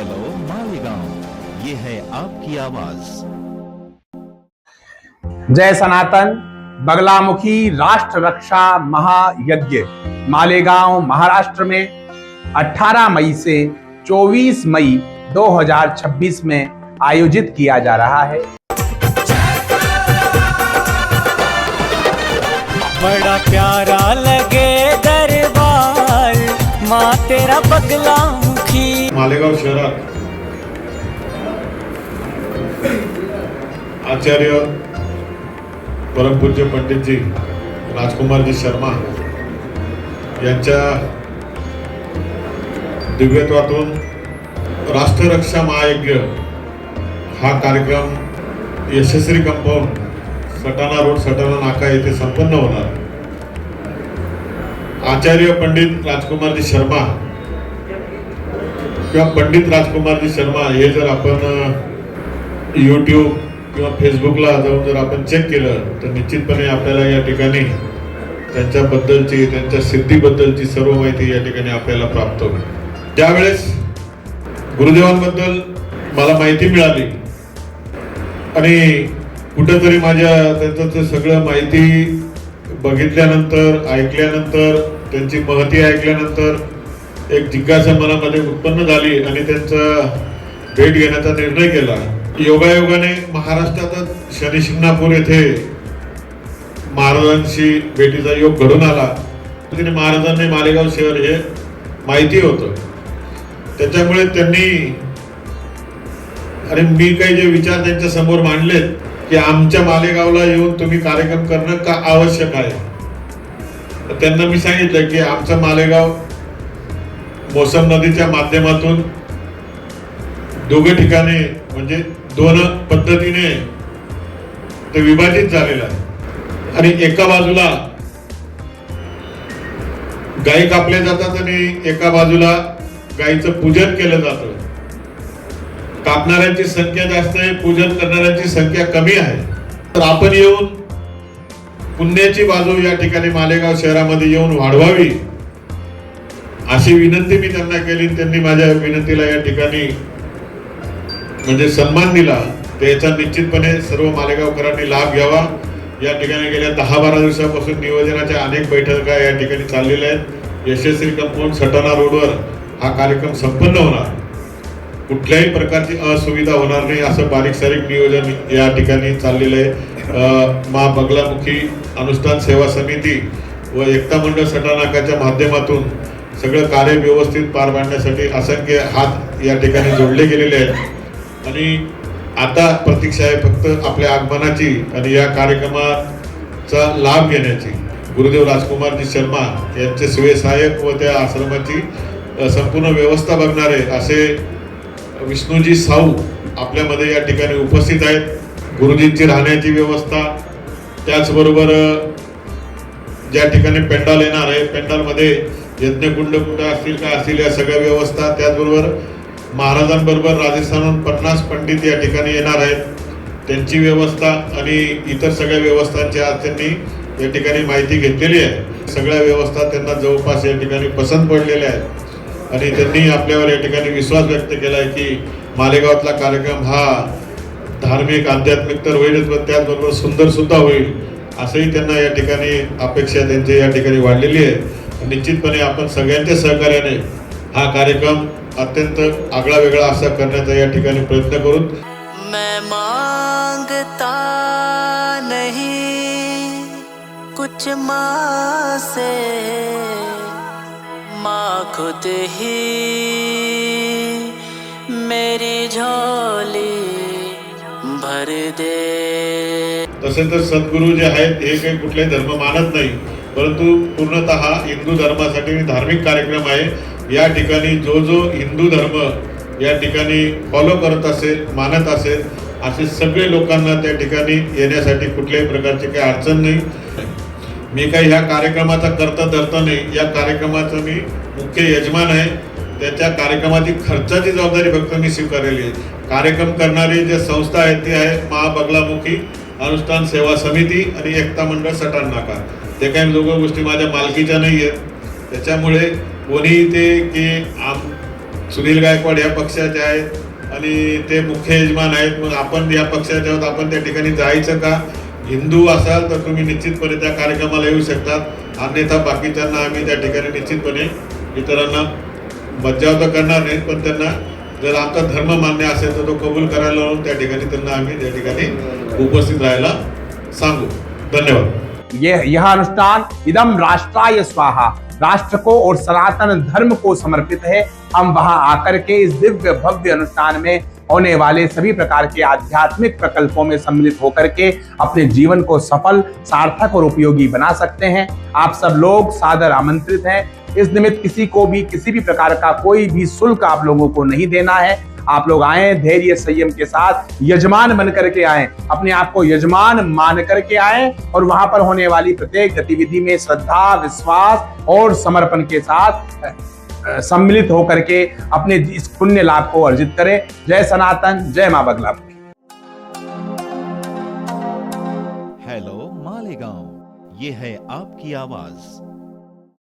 Hello Malegaon, ये है आपकी आवाज। जय सनातन। बगलामुखी राष्ट्र रक्षा महायज्ञ मालेगांव महाराष्ट्र में 18 मई से 24 मई 2026 में आयोजित किया जा रहा है। बड़ा प्यारा लगे दरबार माँ तेरा बगलामुखी। मालेगाव शहरात आचार्य परमपूज्य पंडितजी राजकुमारजी शर्मा यांच्या दिव्यत्वातून राष्ट्ररक्षा महायज्ञ हा कार्यक्रम यशस्वी कंपाऊंड सटाणा रोड सटाणा नाका येथे संपन्न होणार। आचार्य पंडित राजकुमारजी शर्मा किंवा पंडित राजकुमारजी शर्मा हे जर आपण यूट्यूब किंवा फेसबुकला जाऊन जर आपण चेक केलं तर निश्चितपणे आपल्याला या ठिकाणी त्यांच्याबद्दलची त्यांच्या सिद्धीबद्दलची सर्व माहिती या ठिकाणी आपल्याला प्राप्त होईल। ज्यावेळेस गुरुदेवांबद्दल मला माहिती मिळाली आणि कुठेतरी माझ्या त्यांचं सगळं माहिती बघितल्यानंतर ऐकल्यानंतर त्यांची महती ऐकल्यानंतर एक जिज्ञासा मनामध्ये उत्पन्न झाली आणि त्यांचा भेट घेण्याचा निर्णय केला। योगायोगाने महाराष्ट्रातच शनी शिंगणापूर येथे महाराजांशी भेटीचा योग घडून आला। महाराजांनी मालेगाव शहर हे माहिती होतं, त्याच्यामुळे त्यांनी आणि मी काही जे विचार त्यांच्या समोर मांडलेत की आमच्या मालेगावला येऊन तुम्ही कार्यक्रम करणं का आवश्यक आहे, तर त्यांना मी सांगितलं की आमचं मालेगाव मोसम नदीच्या माध्यमातून दोघे ठिकाणी म्हणजे दोन पद्धतीने ते विभाजित झालेलं आहे आणि एका बाजूला गायी कापल्या जातात आणि एका बाजूला गायीचं पूजन केलं जातं। कापणाऱ्यांची संख्या जास्त आहे, पूजन करणाऱ्यांची संख्या कमी आहे। तर आपण येऊन पुण्याची बाजू या ठिकाणी मालेगाव शहरामध्ये येऊन वाढवावी अशी विनंती मी त्यांना केली। त्यांनी माझ्या विनंतीला या ठिकाणी म्हणजे सन्मान दिला। त्याचा निश्चितपणे सर्व मालेगावकरांनी लाभ घ्यावा। या ठिकाणी गेल्या 10-12 दिवसापासून नियोजनाच्या अनेक बैठका या ठिकाणी चाललेल्या आहेत। यशस्वी कंपाऊंड सटाणा रोडवर हा कार्यक्रम संपन्न होणार, कुठल्याही प्रकारची असुविधा होणार नाही असं बारीक सारीक नियोजन या ठिकाणी चाललेलं आहे। मा बगलामुखी अनुष्ठान सेवा समिती व एकता मंडळ सटाणाकाच्या माध्यमातून सगळं कार्य व्यवस्थित पार पाडण्यासाठी असंख्य हात या ठिकाणी जोडले गेलेले आहेत आणि आता प्रतीक्षा आहे फक्त आपल्या आगमनाची आणि या कार्यक्रमाचा लाभ घेण्याची। गुरुदेव राजकुमारजी शर्मा यांचे स्वयंसहाय्यक व त्या आश्रमाची संपूर्ण व्यवस्था बघणारे असे विष्णूजी साऊ आपल्यामध्ये या ठिकाणी उपस्थित आहेत। गुरुजींची राहण्याची व्यवस्था, त्याचबरोबर ज्या ठिकाणी पेंडाल येणार आहे पेंडालमध्ये यज्ञकुंड कुठं असतील का असतील या सगळ्या व्यवस्था, त्याचबरोबर महाराजांबरोबर राजस्थानहून 50 पंडित या ठिकाणी येणार आहेत त्यांची व्यवस्था आणि इतर सगळ्या व्यवस्थांची आज त्यांनी या ठिकाणी माहिती घेतलेली आहे। सगळ्या व्यवस्था त्यांना जवळपास या ठिकाणी पसंत पडलेल्या आहेत आणि त्यांनी आपल्यावर या ठिकाणी विश्वास व्यक्त केला आहे की मालेगावातला कार्यक्रम हा धार्मिक आध्यात्मिक तर होईलच पण त्याचबरोबर सुंदर सुद्धा होईल असंही त्यांना या ठिकाणी अपेक्षा त्यांची या ठिकाणी वाढलेली आहे। निश्चितपणे आपण सगळ्यांच्या सहकार्याने हा कार्यक्रम अत्यंत आगळा वेगळा असा करण्याचा या ठिकाणी प्रयत्न करून मैं मांगता नहीं कुछ माँ से, माँ खुद ही मेरी झोली भर दे। तसे तर सद्गुरू जे आहेत हे काही कुठलाही धर्म मानत नाही, परंतु पूर्णतः हिंदू धर्मासाठी धार्मिक कार्यक्रम आहे। या ठिकाणी जो हिंदू धर्म या ठिकाणी फॉलो करत असेल मानत असेल असे सगळे लोकांना त्या ठिकाणी येण्यासाठी कुठल्याही प्रकारची काही अडचण नाही। मी काही ह्या कार्यक्रमाचा करता धरता नाही, या कार्यक्रमाचा मी मुख्य यजमान आहे। त्याच्या कार्यक्रमाची खर्चाची जबाबदारी फक्त मी स्वीकारलेली आहे। कार्यक्रम करणारी जे संस्था आहे ती आहे मा बगलामुखी अनुष्ठान सेवा समिती आणि एकता मंडळ सटाणा नाका। ते काही दोघं गोष्टी माझ्या मालकीच्या नाही आहेत, त्याच्यामुळे कोणी ते की सुनील गायकवाड या पक्षाचे आहेत आणि ते मुख्य यजमान आहेत, मग आपण या पक्षाचे आहोत, आपण त्या ठिकाणी जायचं का? हिंदू असाल तर तुम्ही निश्चितपणे त्या कार्यक्रमाला येऊ शकतात, अन्यथा बाकीच्यांना आम्ही त्या ठिकाणी निश्चितपणे इतरांना मज्जाव तर करणार नाही, पण त्यांना जर आमचा धर्म मान्य असेल तर तो कबूल करायला लावून त्या ठिकाणी त्यांना आम्ही त्या ठिकाणी उपस्थित राहायला सांगू. धन्यवाद. यह अनुष्ठान इदम राष्ट्राय स्वाहा, राष्ट्र को और सनातन धर्म को समर्पित है। हम वहां आकर के इस दिव्य भव्य अनुष्ठान में होने वाले सभी प्रकार के आध्यात्मिक प्रकल्पों में सम्मिलित होकर के अपने जीवन को सफल, सार्थक और उपयोगी बना सकते हैं। आप सब लोग सादर आमंत्रित हैं। इस निमित्त किसी को भी किसी भी प्रकार का कोई भी शुल्क आप लोगों को नहीं देना है। आप लोग आए धैर्य संयम के साथ, यजमान बन करके आए, अपने आप को यजमान मान करके आए और वहां पर होने वाली प्रत्येक गतिविधि में श्रद्धा, विश्वास और समर्पण के साथ सम्मिलित होकर के अपने इस पुण्य लाभ को अर्जित करें। जय सनातन, जय मां बगलामुखी। हेलो मालेगांव, ये है आपकी आवाज।